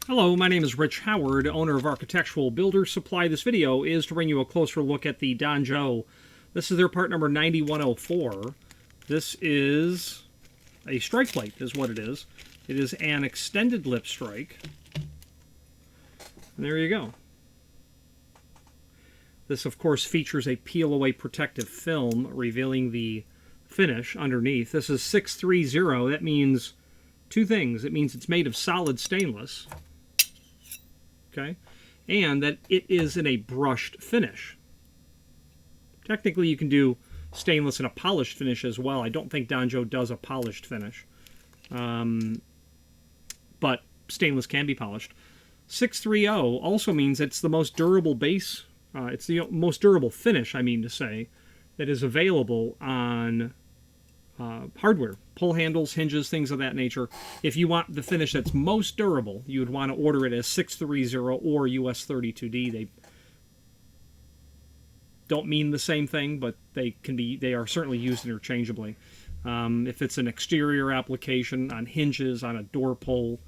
Hello, my name is Rich Howard, owner of Architectural Builders Supply. This video is to bring you a closer look at the Danjo. This is their part number 9104. This is a strike plate, is what it is. It is an extended lip strike. And there you go. This, of course, features a peel-away protective film revealing the finish underneath. This is 630. That means two things. It means it's made of solid stainless. Okay, and that it is in a brushed finish. Technically, you can do stainless in a polished finish as well. I don't think Danjo does a polished finish, but stainless can be polished. 630 also means it's the most durable base. It's the most durable finish, I mean to say, that is available on hardware. Pull handles, hinges, things of that nature. If you want the finish that's most durable, you would want to order it as 630 or US 32D. They don't mean the same thing, but they are certainly used interchangeably. If it's an exterior application on hinges, on a door pull,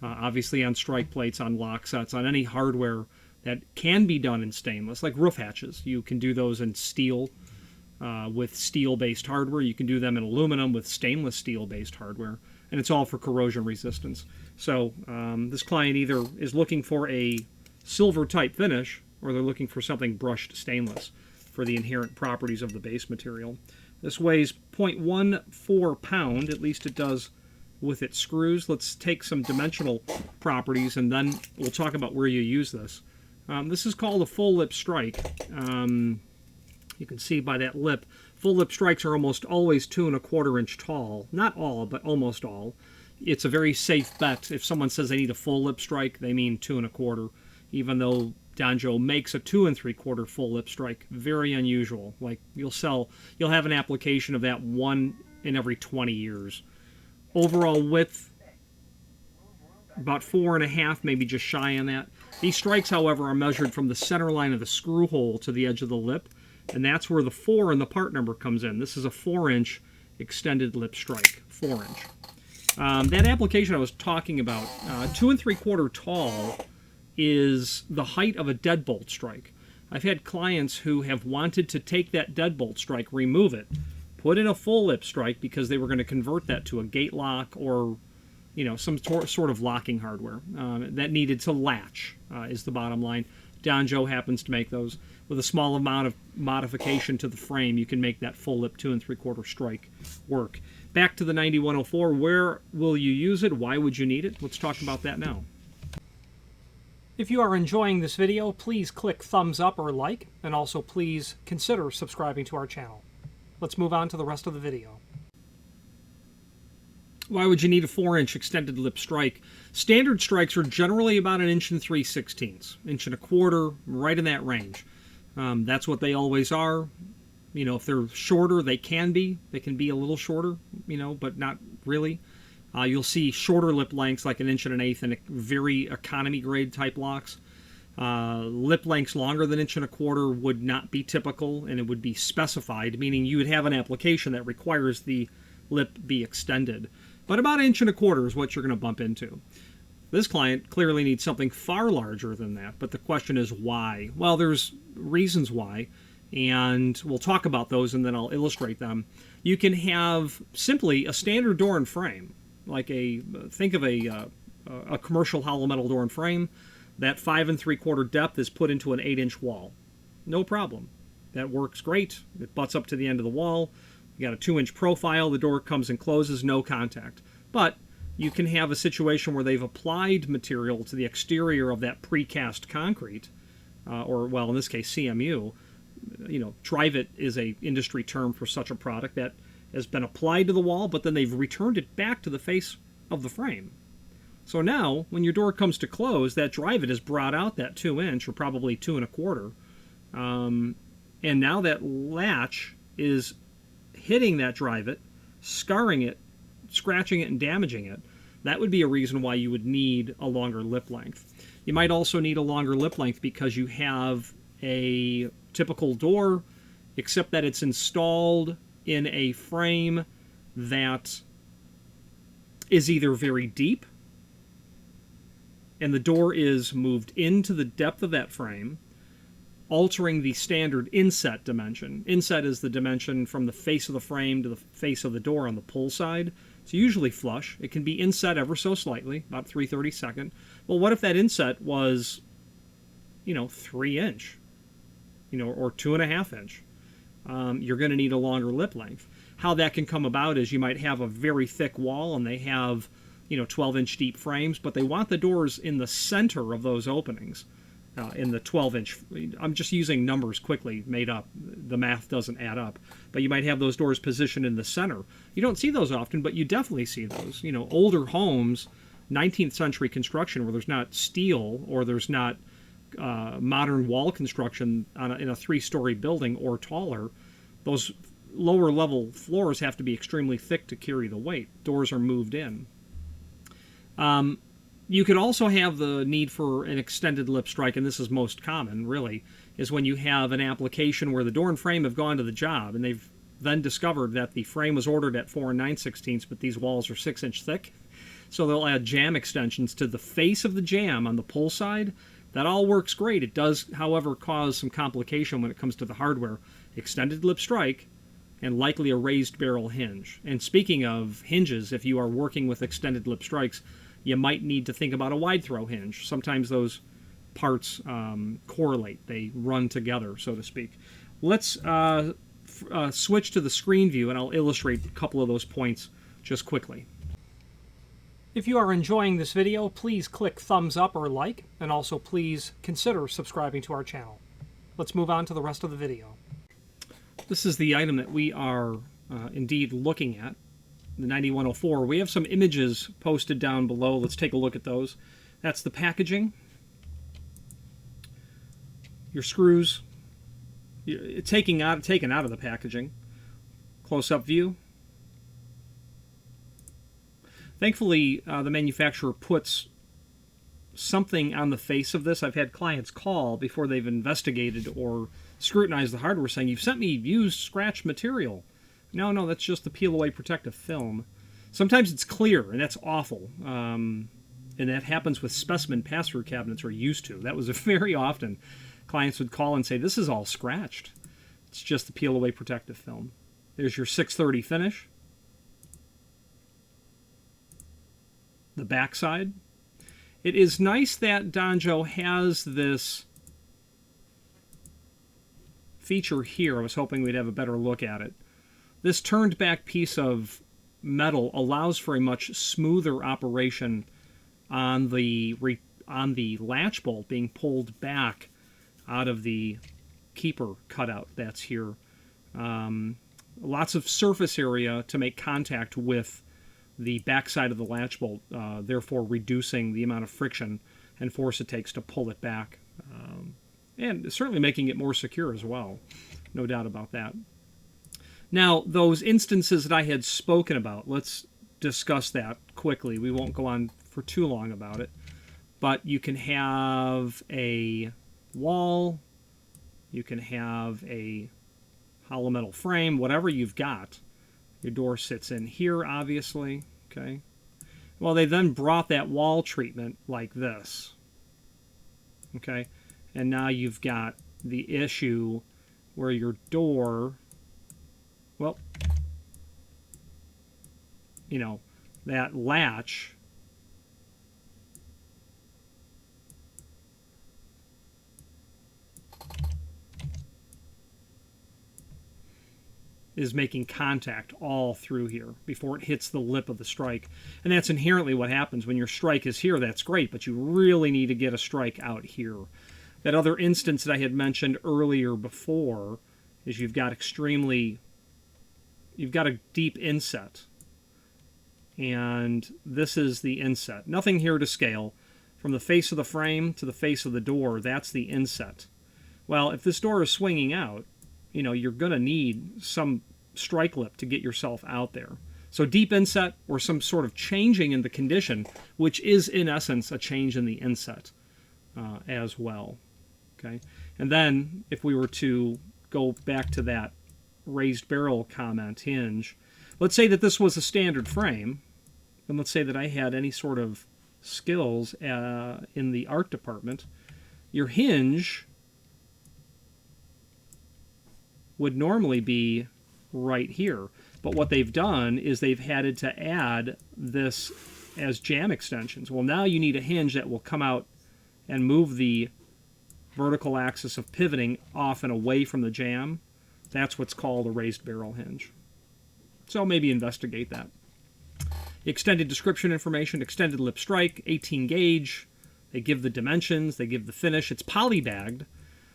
obviously on strike plates, on lock sets, on any hardware that can be done in stainless, like roof hatches. You can do those in steel. With steel-based hardware. You can do them in aluminum with stainless steel-based hardware, and it's all for corrosion resistance. So this client either is looking for a silver-type finish, or they're looking for something brushed stainless for the inherent properties of the base material. This weighs 0.14 pound, at least it does with its screws. Let's take some dimensional properties, and then we'll talk about where you use this. This is called a full lip strike. You can see by that lip, full lip strikes are almost always 2 1/4 inch tall. Not all, but almost all. It's a very safe bet. If someone says they need a full lip strike, they mean 2 1/4. Even though Danjo makes a 2 3/4 full lip strike, very unusual. Like you'll have an application of that 1 in every 20 years. Overall width, about 4.5, maybe just shy on that. These strikes, however, are measured from the center line of the screw hole to the edge of the lip. And that's where the 4 in the part number comes in. This is a 4-inch extended lip strike, 4-inch. That application I was talking about, 2 3/4 tall, is the height of a deadbolt strike. I've had clients who have wanted to take that deadbolt strike, remove it, put in a full lip strike because they were going to convert that to a gate lock or, some sort of locking hardware that needed to latch, is the bottom line. Danjo happens to make those. With a small amount of modification to the frame, you can make that full lip 2 3/4 strike work. Back to the 9104, where will you use it? Why would you need it? Let's talk about that now. If you are enjoying this video, please click thumbs up or like, and also please consider subscribing to our channel. Let's move on to the rest of the video. Why would you need a 4-inch extended lip strike? Standard strikes are generally about 1 3/16, 1 1/4, right in that range. That's what they always are. If they're shorter, they can be a little shorter, but not really. You'll see shorter lip lengths, like 1 1/8 in very economy grade type locks. Lip lengths longer than 1 1/4 would not be typical, and it would be specified, meaning you would have an application that requires the lip be extended. But about 1 1/4 is what you're going to bump into. This client clearly needs something far larger than that, but the question is why? Well, there's reasons why, and we'll talk about those and then I'll illustrate them. You can have simply a standard door and frame, like think of a commercial hollow metal door and frame. That 5 3/4 depth is put into an 8-inch wall. No problem. That works great. It butts up to the end of the wall. You got a 2-inch profile. The door comes and closes, no contact. But you can have a situation where they've applied material to the exterior of that precast concrete, or, well, in this case, CMU. Drive-it is a industry term for such a product that has been applied to the wall, but then they've returned it back to the face of the frame. So now, when your door comes to close, that drive-it has brought out that 2-inch, or probably 2 1/4, and now that latch is hitting that drive-it, scarring it, scratching it, and damaging it. That would be a reason why you would need a longer lip length. You might also need a longer lip length because you have a typical door, except that it's installed in a frame that is either very deep and the door is moved into the depth of that frame, altering the standard inset dimension. Inset is the dimension from the face of the frame to the face of the door on the pull side. It's usually flush. It can be inset ever so slightly, about 3/32. Well, what if that inset was, 3 inch, or 2.5 inch? You're going to need a longer lip length. How that can come about is you might have a very thick wall and they have, 12-inch deep frames, but they want the doors in the center of those openings. In the 12-inch, I'm just using numbers quickly made up. The math doesn't add up. But you might have those doors positioned in the center. You don't see those often, but you definitely see those. Older homes, 19th century construction where there's not steel or there's not modern wall construction in a 3-story building or taller, those lower level floors have to be extremely thick to carry the weight. Doors are moved in. You could also have the need for an extended lip strike, and this is most common, really, is when you have an application where the door and frame have gone to the job, and they've then discovered that the frame was ordered at 4 9/16, but these walls are 6-inch thick. So they'll add jamb extensions to the face of the jamb on the pull side. That all works great. It does, however, cause some complication when it comes to the hardware. Extended lip strike and likely a raised barrel hinge. And speaking of hinges, if you are working with extended lip strikes, you might need to think about a wide throw hinge. Sometimes those parts correlate. They run together, so to speak. Let's switch to the screen view, and I'll illustrate a couple of those points just quickly. If you are enjoying this video, please click thumbs up or like, and also please consider subscribing to our channel. Let's move on to the rest of the video. This is the item that we are indeed looking at, the 9104. We have some images posted down below. Let's take a look at those. That's the packaging. Your screws, taken out of the packaging. Close-up view. Thankfully, the manufacturer puts something on the face of this. I've had clients call before they've investigated or scrutinized the hardware saying, "You've sent me used scratch material." No, that's just the peel-away protective film. Sometimes it's clear, and that's awful. And that happens with specimen pass-through cabinets, or used to. That was very often. Clients would call and say, "This is all scratched." It's just the peel-away protective film. There's your 630 finish. The backside. It is nice that Donjo has this feature here. I was hoping we'd have a better look at it. This turned back piece of metal allows for a much smoother operation on the latch bolt being pulled back out of the keeper cutout that's here. Lots of surface area to make contact with the backside of the latch bolt, therefore reducing the amount of friction and force it takes to pull it back. And certainly making it more secure as well. No doubt about that. Now, those instances that I had spoken about, let's discuss that quickly. We won't go on for too long about it. But you can have a wall, you can have a hollow metal frame, whatever you've got. Your door sits in here, obviously. Okay. Well, they then brought that wall treatment like this. Okay. And now you've got the issue where your door, well, that latch is making contact all through here before it hits the lip of the strike. And that's inherently what happens when your strike is here. That's great, but you really need to get a strike out here. That other instance that I had mentioned earlier before is you've got a deep inset. And this is the inset. Nothing here to scale. From the face of the frame to the face of the door, that's the inset. Well, if this door is swinging out, you're going to need some strike lip to get yourself out there. So deep inset or some sort of changing in the condition, which is in essence a change in the inset as well. Okay, and then if we were to go back to that raised barrel comment hinge, let's say that this was a standard frame, and let's say that I had any sort of skills in the art department, your hinge would normally be right here. But what they've done is they've had to add this as jam extensions. Well, now you need a hinge that will come out and move the vertical axis of pivoting off and away from the jam. That's what's called a raised barrel hinge. So maybe investigate that. Extended description information, extended lip strike, 18 gauge. They give the dimensions, they give the finish. It's polybagged.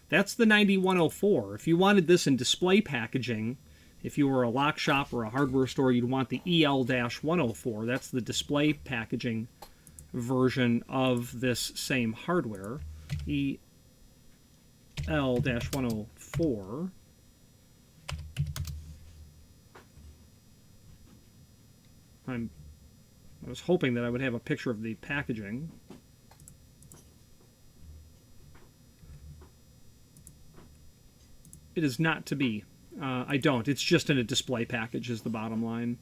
That's the 9104. If you wanted this in display packaging, if you were a lock shop or a hardware store, you'd want the EL-104. That's the display packaging version of this same hardware. EL-104. I was hoping that I would have a picture of the packaging. It is not to be. I don't. It's just in a display package is the bottom line.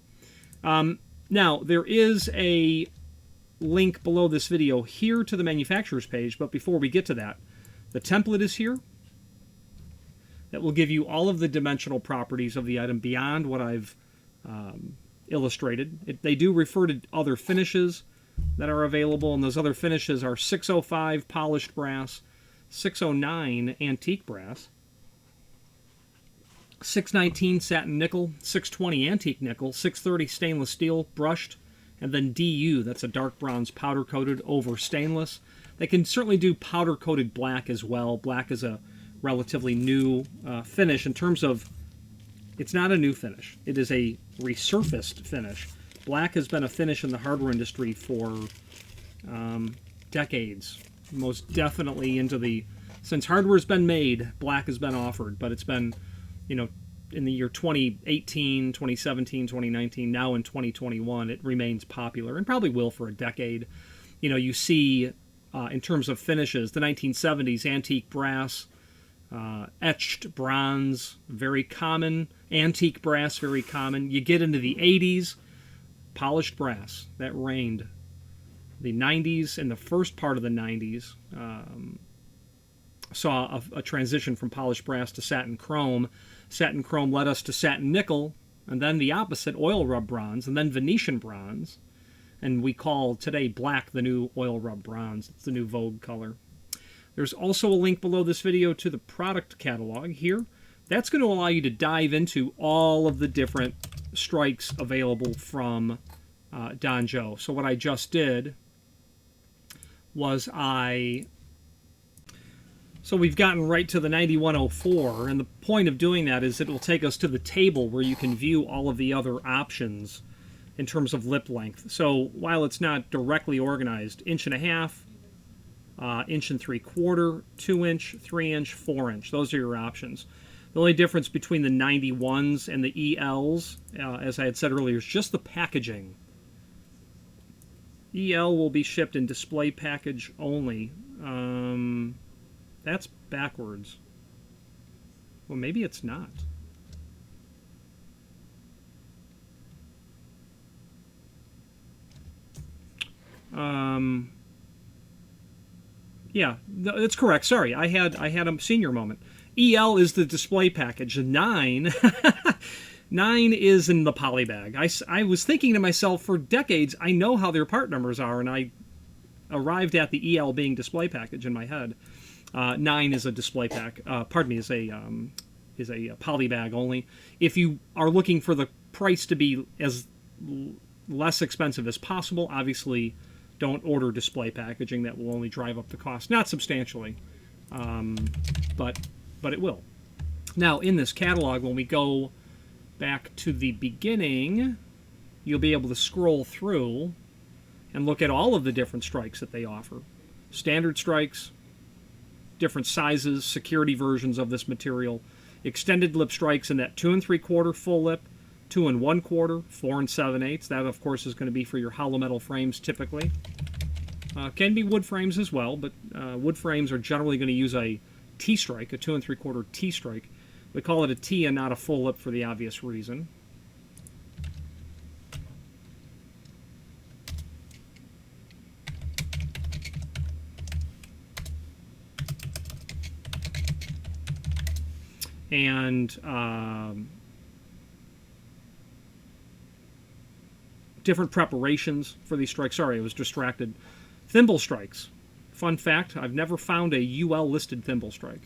Now, there is a link below this video here to the manufacturer's page, but before we get to that, the template is here. That will give you all of the dimensional properties of the item beyond what I've illustrated. They do refer to other finishes that are available, and those other finishes are 605 polished brass, 609 antique brass, 619 satin nickel, 620 antique nickel, 630 stainless steel brushed, and then DU, that's a dark bronze powder coated over stainless. They can certainly do powder coated black as well. Black is a relatively new finish in terms of, it's not a new finish. It is a resurfaced finish. Black has been a finish in the hardware industry for decades. Most definitely since hardware's been made, black has been offered, but it's been, you know, in the year 2018, 2017, 2019, now in 2021, it remains popular and probably will for a decade. You know, you see, in terms of finishes, the 1970s, antique brass, etched bronze, very common. Antique brass, very common. You get into the 80s, polished brass. That reigned. The 90s and the first part of the 90s saw a transition from polished brass to satin chrome. Satin chrome led us to satin nickel, and then the opposite, oil rub bronze, and then Venetian bronze. And we call today black the new oil rub bronze. It's the new vogue color. There's also a link below this video to the product catalog here. That's going to allow you to dive into all of the different strikes available from Donjo. So what I just did was So we've gotten right to the 9104, and the point of doing that is it will take us to the table where you can view all of the other options in terms of lip length. So while it's not directly organized, 1.5 inch, 1 3/4, 2 inch, 3 inch, 4 inch. Those are your options. The only difference between the 91s and the ELs, as I had said earlier, is just the packaging. EL will be shipped in display package only. That's backwards. Well, maybe it's not. Yeah, that's correct. Sorry, I had a senior moment. EL is the display package. 9, 9 is in the polybag. I was thinking to myself, for decades, I know how their part numbers are, and I arrived at the EL being display package in my head. 9 is a display pack. Is a polybag only. If you are looking for the price to be as less expensive as possible, obviously don't order display packaging. That will only drive up the cost, not substantially, but it will. Now, in this catalog, when we go back to the beginning, you'll be able to scroll through and look at all of the different strikes that they offer. Standard strikes, different sizes, security versions of this material, extended lip strikes in that 2 3/4 full lip, 2 1/4, 4 7/8. That, of course, is going to be for your hollow metal frames typically. Can be wood frames as well, but wood frames are generally going to use a T-strike, a 2 3/4 T-strike. We call it a T and not a full lip for the obvious reason. and different preparations for these strikes. Sorry, I was distracted. Thimble strikes. Fun fact, I've never found a UL listed thimble strike.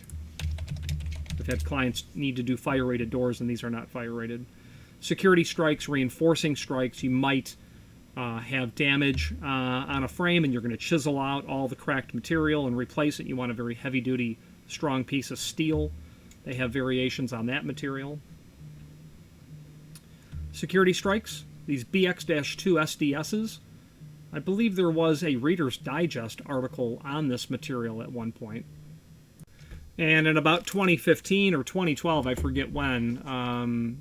I've had clients need to do fire rated doors, and these are not fire rated. Security strikes, reinforcing strikes. You might have damage on a frame, and you're going to chisel out all the cracked material and replace it. You want a very heavy duty, strong piece of steel. They have variations on that material. Security strikes. These BX-2 SDSs, I believe there was a Reader's Digest article on this material at one point. And in about 2015 or 2012, I forget when,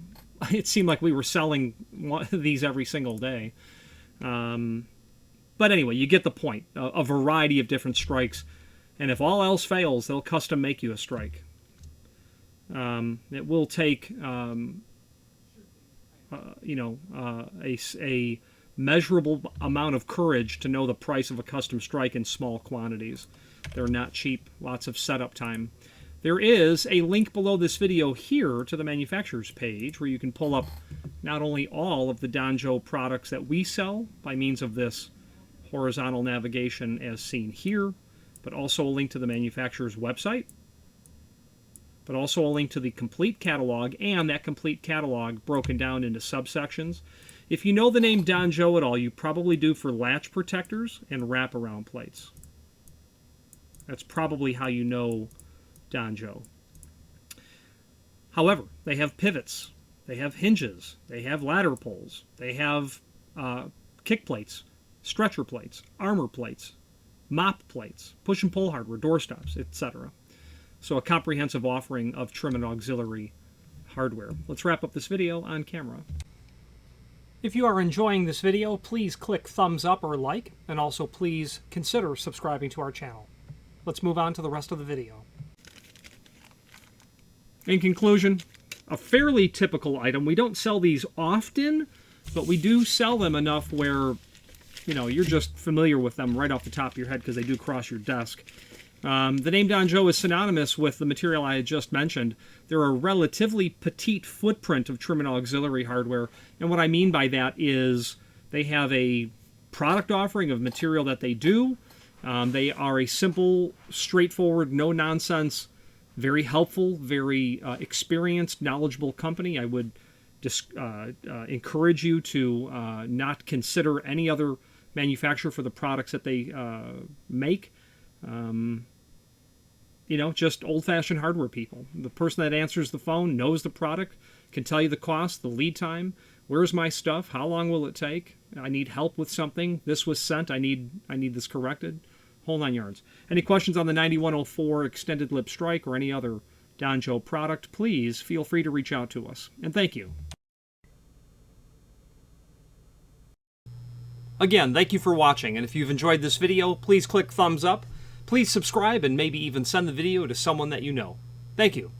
it seemed like we were selling these every single day. But anyway, you get the point. A variety of different strikes. And if all else fails, they'll custom make you a strike. It will take... a measurable amount of courage to know the price of a custom strike in small quantities. They're not cheap. Lots of setup time. There is a link below this video here to the manufacturer's page where you can pull up not only all of the Danjo products that we sell by means of this horizontal navigation as seen here, but also a link to the manufacturer's website, but also a link to the complete catalog, and that complete catalog broken down into subsections. If you know the name Danjo at all, you probably do for latch protectors and wraparound plates. That's probably how you know Danjo. However, they have pivots, they have hinges, they have ladder poles, they have kick plates, stretcher plates, armor plates, mop plates, push and pull hardware, door stops, etc. So a comprehensive offering of trim and auxiliary hardware. Let's wrap up this video on camera. If you are enjoying this video, please click thumbs up or like, and also please consider subscribing to our channel. Let's move on to the rest of the video. In conclusion, a fairly typical item. We don't sell these often, but we do sell them enough where, you know, you're just familiar with them right off the top of your head because they do cross your desk. The name Danjo is synonymous with the material I had just mentioned. They're a relatively petite footprint of trim and auxiliary hardware, and what I mean by that is they have a product offering of material that they do. They are a simple, straightforward, no-nonsense, very helpful, very experienced, knowledgeable company. I would just encourage you to not consider any other manufacturer for the products that they make. You know, just old-fashioned hardware people. The person that answers the phone knows the product, can tell you the cost, the lead time, where's my stuff, how long will it take, I need help with something, this was sent, I need this corrected, whole 9 yards. Any questions on the 9104 extended lip strike or any other Danjo product, please feel free to reach out to us. And thank you. Again, thank you for watching, and if you've enjoyed this video, please click thumbs up. Please subscribe and maybe even send the video to someone that you know. Thank you.